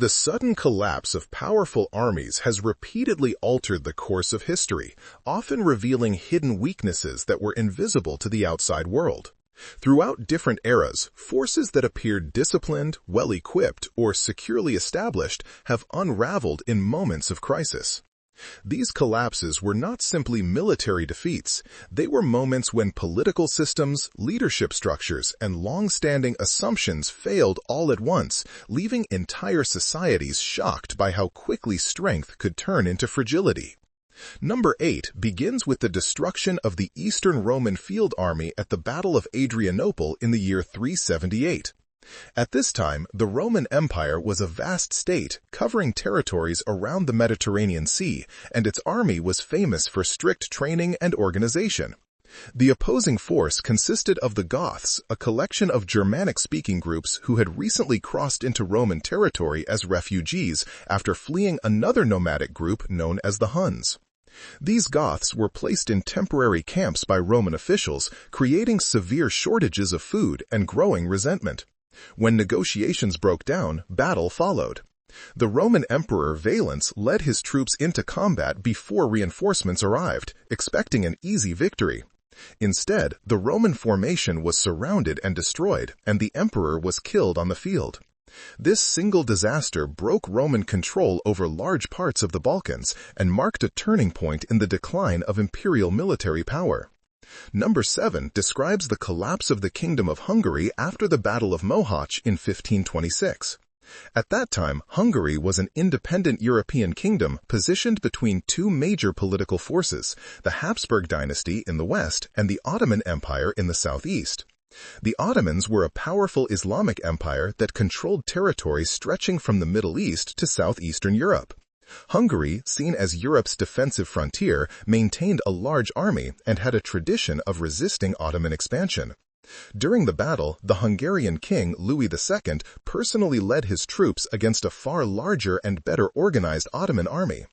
The sudden collapse of powerful armies has repeatedly altered the course of history, often revealing hidden weaknesses that were invisible to the outside world. Throughout different eras, forces that appeared disciplined, well-equipped, or securely established have unraveled in moments of crisis. These collapses were not simply military defeats, they were moments when political systems, leadership structures, and long-standing assumptions failed all at once, leaving entire societies shocked by how quickly strength could turn into fragility. Number 8 begins with the destruction of the Eastern Roman field army at the Battle of Adrianople in the year 378. At this time, the Roman Empire was a vast state covering territories around the Mediterranean Sea, and its army was famous for strict training and organization. The opposing force consisted of the Goths, a collection of Germanic-speaking groups who had recently crossed into Roman territory as refugees after fleeing another nomadic group known as the Huns. These Goths were placed in temporary camps by Roman officials, creating severe shortages of food and growing resentment. When negotiations broke down, battle followed. The Roman Emperor Valens led his troops into combat before reinforcements arrived, expecting an easy victory. Instead, the Roman formation was surrounded and destroyed, and the emperor was killed on the field. This single disaster broke Roman control over large parts of the Balkans and marked a turning point in the decline of imperial military power. Number 7 describes the collapse of the Kingdom of Hungary after the Battle of Mohács in 1526. At that time, Hungary was an independent European kingdom positioned between two major political forces, the Habsburg dynasty in the west and the Ottoman Empire in the southeast. The Ottomans were a powerful Islamic empire that controlled territories stretching from the Middle East to southeastern Europe. Hungary, seen as Europe's defensive frontier, maintained a large army and had a tradition of resisting Ottoman expansion. During the battle, the Hungarian king Louis II personally led his troops against a far larger and better organized Ottoman army.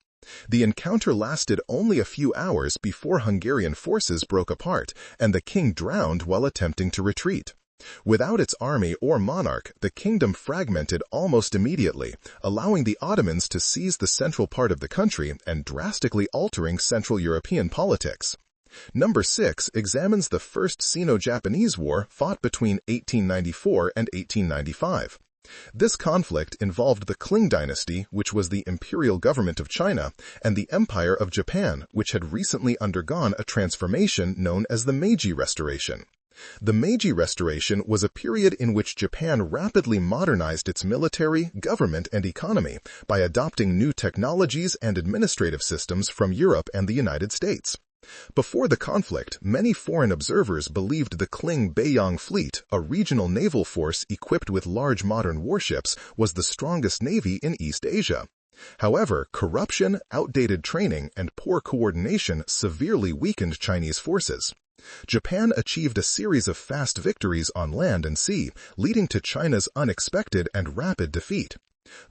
The encounter lasted only a few hours before Hungarian forces broke apart, and the king drowned while attempting to retreat. Without its army or monarch, the kingdom fragmented almost immediately, allowing the Ottomans to seize the central part of the country and drastically altering Central European politics. Number 6 examines the First Sino-Japanese War fought between 1894 and 1895. This conflict involved the Qing dynasty, which was the imperial government of China, and the Empire of Japan, which had recently undergone a transformation known as the Meiji Restoration. The Meiji Restoration was a period in which Japan rapidly modernized its military, government, and economy by adopting new technologies and administrative systems from Europe and the United States. Before the conflict, many foreign observers believed the Qing Beiyang Fleet, a regional naval force equipped with large modern warships, was the strongest navy in East Asia. However, corruption, outdated training, and poor coordination severely weakened Chinese forces. Japan achieved a series of fast victories on land and sea, leading to China's unexpected and rapid defeat.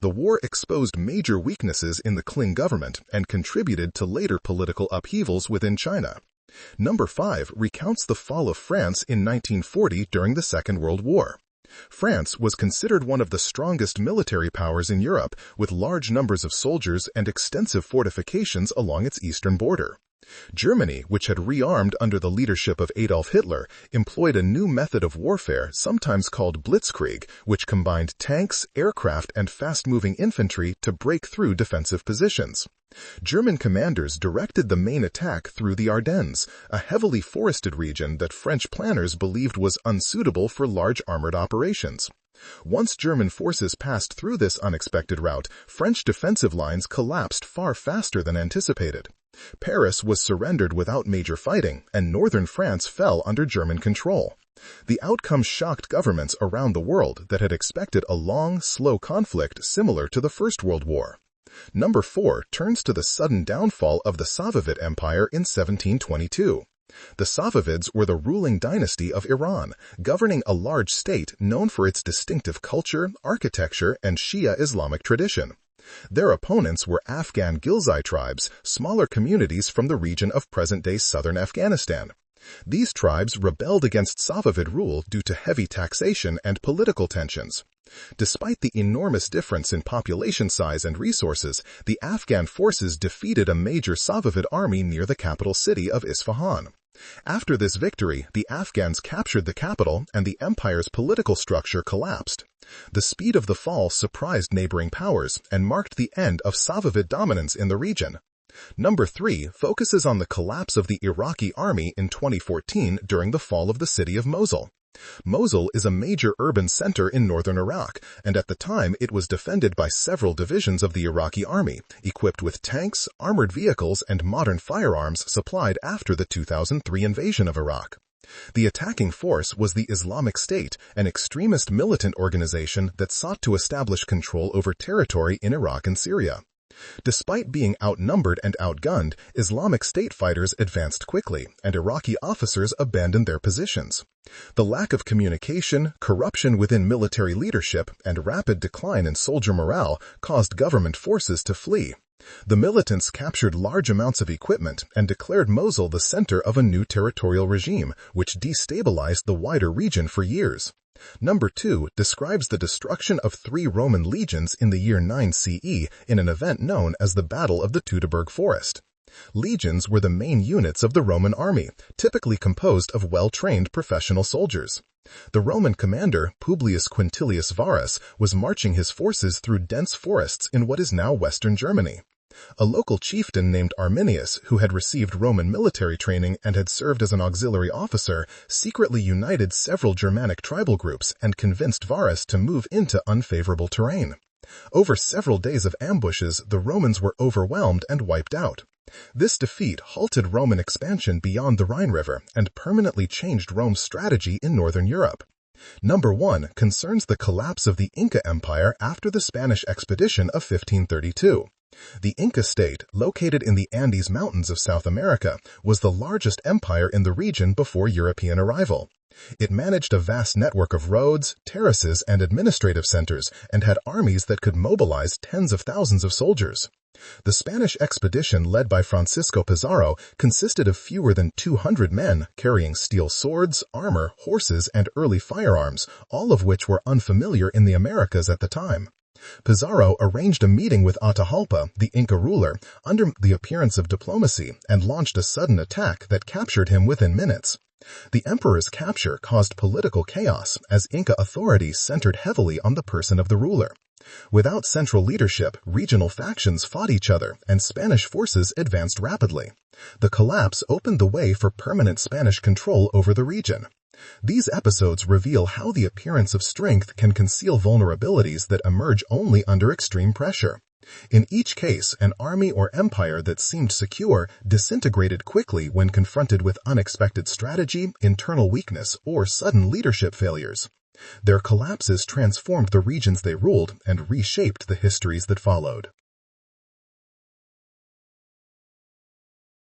The war exposed major weaknesses in the Qing government and contributed to later political upheavals within China. Number 5 recounts the fall of France in 1940 during the Second World War. France was considered one of the strongest military powers in Europe, with large numbers of soldiers and extensive fortifications along its eastern border. Germany, which had rearmed under the leadership of Adolf Hitler, employed a new method of warfare, sometimes called Blitzkrieg, which combined tanks, aircraft, and fast-moving infantry to break through defensive positions. German commanders directed the main attack through the Ardennes, a heavily forested region that French planners believed was unsuitable for large armored operations. Once German forces passed through this unexpected route, French defensive lines collapsed far faster than anticipated. Paris was surrendered without major fighting, and northern France fell under German control. The outcome shocked governments around the world that had expected a long, slow conflict similar to the First World War. Number 4 turns to the sudden downfall of the Safavid Empire in 1722. The Safavids were the ruling dynasty of Iran, governing a large state known for its distinctive culture, architecture, and Shia Islamic tradition. Their opponents were Afghan Ghilzai tribes, smaller communities from the region of present-day southern Afghanistan. These tribes rebelled against Safavid rule due to heavy taxation and political tensions. Despite the enormous difference in population size and resources, the Afghan forces defeated a major Safavid army near the capital city of Isfahan. After this victory, the Afghans captured the capital and the empire's political structure collapsed. The speed of the fall surprised neighboring powers and marked the end of Safavid dominance in the region. Number 3 focuses on the collapse of the Iraqi army in 2014 during the fall of the city of Mosul. Mosul is a major urban center in northern Iraq, and at the time it was defended by several divisions of the Iraqi army, equipped with tanks, armored vehicles, and modern firearms supplied after the 2003 invasion of Iraq. The attacking force was the Islamic State, an extremist militant organization that sought to establish control over territory in Iraq and Syria. Despite being outnumbered and outgunned, Islamic State fighters advanced quickly, and Iraqi officers abandoned their positions. The lack of communication, corruption within military leadership, and rapid decline in soldier morale caused government forces to flee. The militants captured large amounts of equipment and declared Mosul the center of a new territorial regime, which destabilized the wider region for years. Number 2 describes the destruction of 3 Roman legions in the year 9 CE in an event known as the Battle of the Teutoburg Forest. Legions were the main units of the Roman army, typically composed of well-trained professional soldiers. The Roman commander, Publius Quintilius Varus, was marching his forces through dense forests in what is now western Germany. A local chieftain named Arminius, who had received Roman military training and had served as an auxiliary officer, secretly united several Germanic tribal groups and convinced Varus to move into unfavorable terrain. Over several days of ambushes, the Romans were overwhelmed and wiped out. This defeat halted Roman expansion beyond the Rhine River and permanently changed Rome's strategy in northern Europe. Number 1 concerns the collapse of the Inca Empire after the Spanish expedition of 1532. The Inca state, located in the Andes Mountains of South America, was the largest empire in the region before European arrival. It managed a vast network of roads, terraces, and administrative centers, and had armies that could mobilize tens of thousands of soldiers. The Spanish expedition led by Francisco Pizarro consisted of fewer than 200 men carrying steel swords, armor, horses, and early firearms, all of which were unfamiliar in the Americas at the time. Pizarro arranged a meeting with Atahualpa, the Inca ruler, under the appearance of diplomacy and launched a sudden attack that captured him within minutes. The emperor's capture caused political chaos as Inca authorities centered heavily on the person of the ruler. Without central leadership, regional factions fought each other and Spanish forces advanced rapidly. The collapse opened the way for permanent Spanish control over the region. These episodes reveal how the appearance of strength can conceal vulnerabilities that emerge only under extreme pressure. In each case, an army or empire that seemed secure disintegrated quickly when confronted with unexpected strategy, internal weakness, or sudden leadership failures. Their collapses transformed the regions they ruled and reshaped the histories that followed.